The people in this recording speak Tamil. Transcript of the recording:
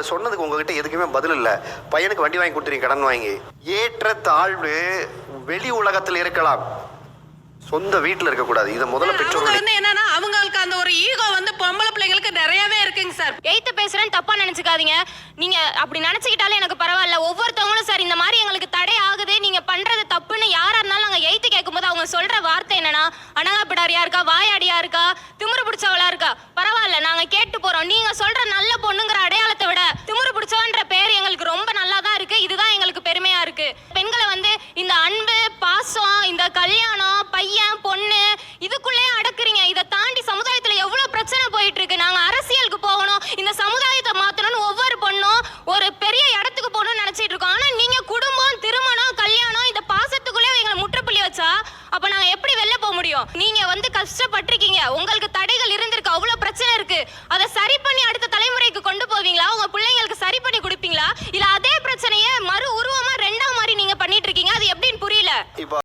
சொன்னதுக்கு உங்ககிட்ட எதுக்குமே பதில் இல்ல. பையனுக்கு வண்டி வாங்கி கொடுத்துறீங்க கடன் வாங்கி. ஏற்ற தாழ்வு வெளி உலகத்தில் இருக்கலாம், சொந்த வீட்டுல இருக்க கூடாது. இத முதல்ல பெற்றோர்கள் வந்து என்னன்னா அவங்களுக்கு அந்த ஒரு ஈகோ வந்து பொம்பளை பிள்ளைங்களுக்கு நிறையவே இருக்குங்க சார். எய்த்து பேசுறேன்னு தப்பா நினைச்சுக்காதீங்க. நீங்க அப்படி நினைச்சுக்கிட்டாலே எனக்கு பரவாயில்ல. ஒவ்வொருத்தவங்களும் சார் இந்த மாதிரி எங்களுக்கு தடை ஆகுது, நீங்க பண்றது தப்புன்னு யாரா இருந்தாலும் நாங்க எய்த்து கேட்கும்போது அவங்க சொல்ற வார்த்தை என்னன்னா, அனகாப்பிடாரியா இருக்கா, வாயாடியா இருக்கா, திமிரு பிடிச்சவளா இருக்கா, பரவாயில்ல நாங்க கேட்டு போறோம். நீங்க சொல்ற நல்ல பொண்ணுங்கிற அடையாளத்தை விட திமிரு பிடிச்சவன்ற பேர் எங்களுக்கு ரொம்ப நல்லா தான் இருக்கு. இதுதான் எங்களுக்கு பெருமையா இருக்கு. பெண்களை வந்து இந்த அன்பு, பாசம், இந்த கல்யாணம், பையன், பொண்ணு இதுக்குள்ளே அடக்குறீங்க. இதை தாண்டி சமுதாயத்துல எவ்வளவு பிரச்சனை போயிட்டு இருக்கு. நாங்க அரசியலுக்கு போகணும், இந்த சமுதாயத்தை மாத்தணும்னு ஒவ்வொரு பொண்ணும் ஒரு பெரிய இடத்துக்கு போகணும்னு நினைச்சிட்டு இருக்கோம். ஆனா நீங்க குடும்பம், திருமணம், கல்யாணம் இந்த பாசத்துக்குள்ளே எங்களை முற்றுப்புள்ளி வச்சா அப்ப நாங்க எப்படி வெளில போக முடியும்? நீங்க வந்து கஷ்டப்பட்டிருக்கீங்க, உங்களுக்கு தடைகள் இருந்திருக்கு, அவ்வளவு பிரச்சனை இருக்கு. அதை சரி பண்ணி அடுத்த தலைமுறைக்கு கொண்டு போவீங்களா? உங்க பிள்ளைங்களுக்கு சரி பண்ணி கொடுப்பீங்களா? இல்ல